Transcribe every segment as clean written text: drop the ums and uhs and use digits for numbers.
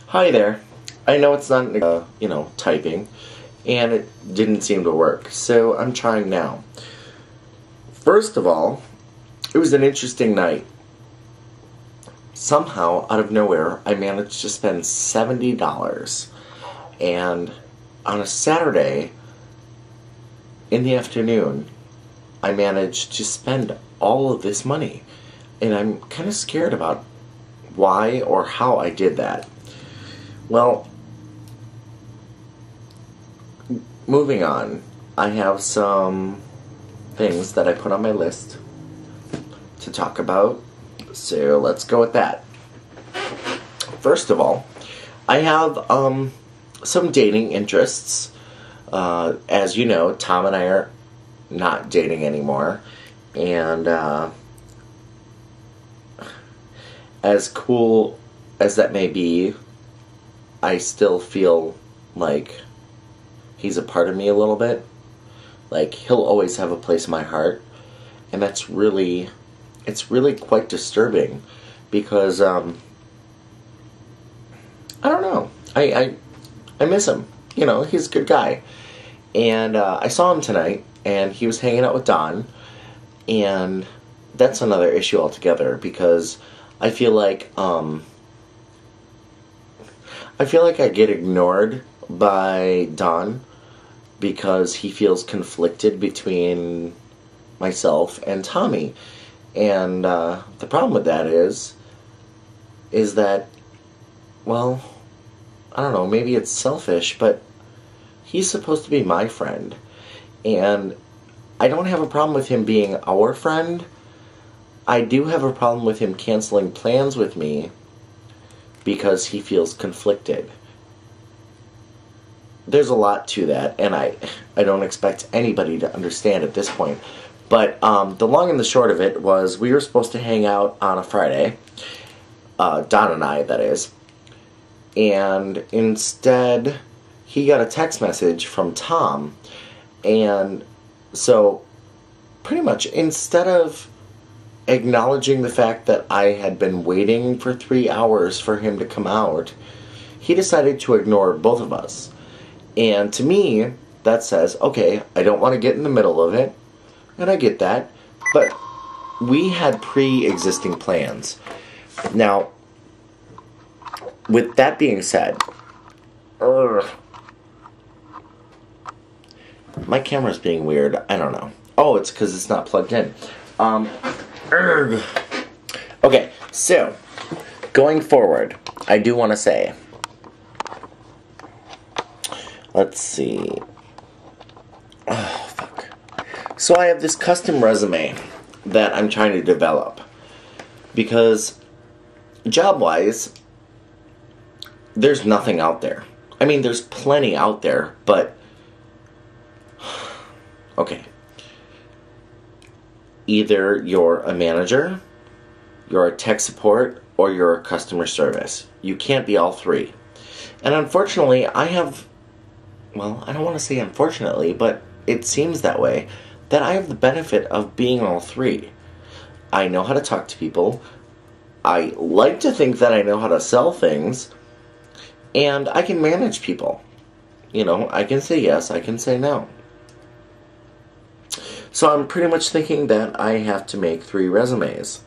Hi there. I know it's not, typing, and it didn't seem to work, so I'm trying now. First of all, it was an interesting night. Somehow, out of nowhere, I managed to spend $70, and on a Saturday, in the afternoon, I managed to spend all of this money, and I'm kind of scared about why or how I did that. Well, moving on, I have some things that I put on my list to talk about, so let's go with that. First of all, I have some dating interests. As you know, Tom and I are not dating anymore, and as cool as that may be, I still feel like he's a part of me a little bit. Like, he'll always have a place in my heart, and it's really quite disturbing, because I don't know, I miss him. You know, he's a good guy, and I saw him tonight, and he was hanging out with Don, and that's another issue altogether, because I feel like I get ignored by Don because he feels conflicted between myself and Tommy. And the problem with that is that, well, I don't know, maybe it's selfish, but he's supposed to be my friend. And I don't have a problem with him being our friend. I do have a problem with him canceling plans with me because he feels conflicted. There's a lot to that, and I don't expect anybody to understand at this point. But the long and the short of it was, we were supposed to hang out on a Friday, Don and I, that is, and instead he got a text message from Tom, and so pretty much instead of acknowledging the fact that I had been waiting for 3 hours for him to come out, he decided to ignore both of us. And to me, that says, okay, I don't want to get in the middle of it, and I get that, but we had pre-existing plans. Now, with that being said, my camera's being weird, I don't know. Oh, it's because it's not plugged in. Okay, so, going forward, I do want to say, let's see. Oh, fuck. So I have this custom resume that I'm trying to develop, because job-wise, there's nothing out there. I mean, there's plenty out there, but okay. Either you're a manager, you're a tech support, or you're a customer service. You can't be all three. And unfortunately, I have, well, I don't want to say unfortunately, but it seems that way, that I have the benefit of being all three. I know how to talk to people, I like to think that I know how to sell things, and I can manage people. You know, I can say yes, I can say no. So I'm pretty much thinking that I have to make 3 resumes.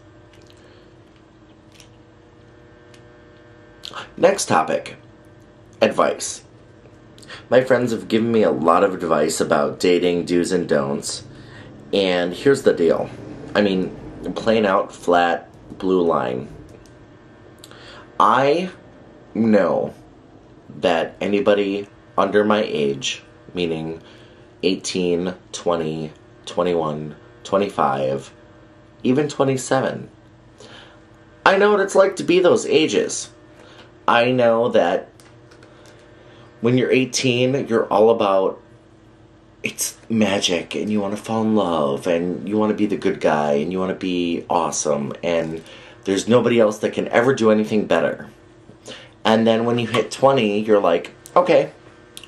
Next topic, advice. My friends have given me a lot of advice about dating do's and don'ts, and here's the deal. I mean, plain out, flat, blue line. I know that anybody under my age, meaning 18, 20, 21, 25, even 27. I know what it's like to be those ages. I know that when you're 18, you're all about, it's magic, and you want to fall in love, and you want to be the good guy, and you want to be awesome, and there's nobody else that can ever do anything better. And then when you hit 20, you're like, okay,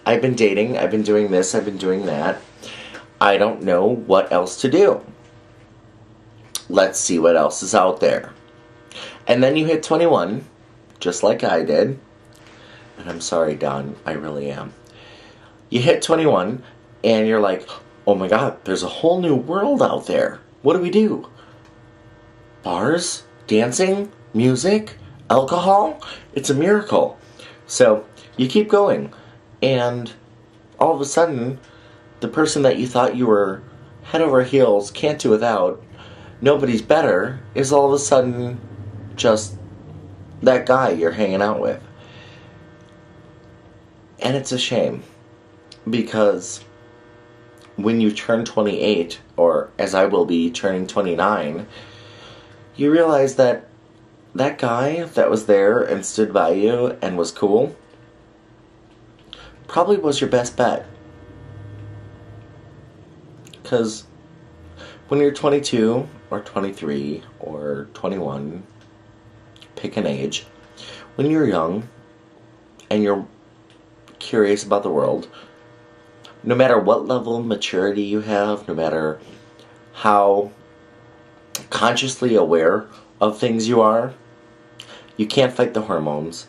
I've been dating, I've been doing this, I've been doing that. I don't know what else to do. Let's see what else is out there. And then you hit 21, just like I did, And I'm sorry, Don, I really am. You hit 21, and you're like, oh my god, there's a whole new world out there. What do we do? Bars? Dancing? Music? Alcohol? It's a miracle. So, you keep going, and all of a sudden, the person that you thought you were head over heels, can't do without, nobody's better, is all of a sudden just that guy you're hanging out with. And it's a shame, because when you turn 28, or as I will be turning 29, you realize that that guy that was there and stood by you and was cool probably was your best bet. Because when you're 22 or 23 or 21, pick an age, when you're young and you're curious about the world, no matter what level of maturity you have, no matter how consciously aware of things you are, you can't fight the hormones,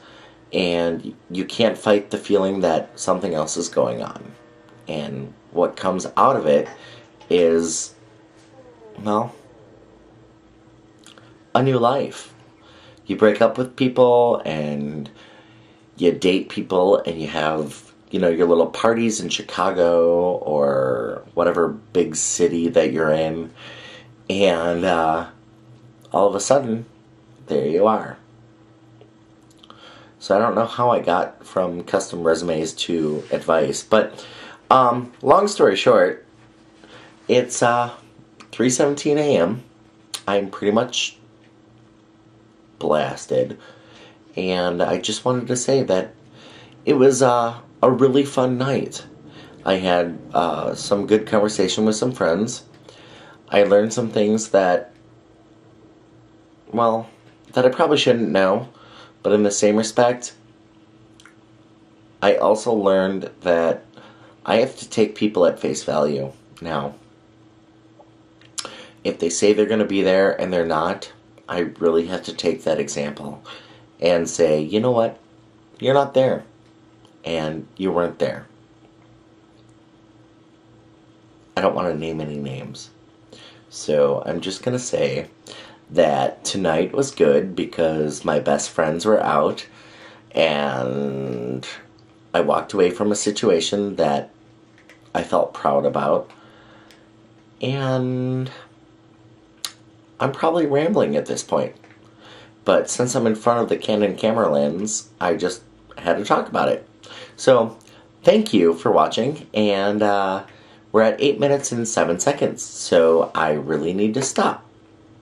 and you can't fight the feeling that something else is going on. And what comes out of it is, well, a new life. You break up with people, and you date people, and you have, you know, your little parties in Chicago or whatever big city that you're in, and all of a sudden, there you are. So I don't know how I got from custom resumes to advice, but long story short, it's 3:17 a.m. I'm pretty much blasted, and I just wanted to say that it was a really fun night. I had some good conversation with some friends. I learned some things that, well, that I probably shouldn't know, but in the same respect, I also learned that I have to take people at face value now. If they say they're going to be there and they're not, I really have to take that example and say, you know what, you're not there, and you weren't there. I don't want to name any names. So I'm just going to say that tonight was good because my best friends were out, and I walked away from a situation that I felt proud about, and I'm probably rambling at this point, but since I'm in front of the Canon camera lens, I just had to talk about it. So thank you for watching, and we're at 8 minutes and 7 seconds, so I really need to stop.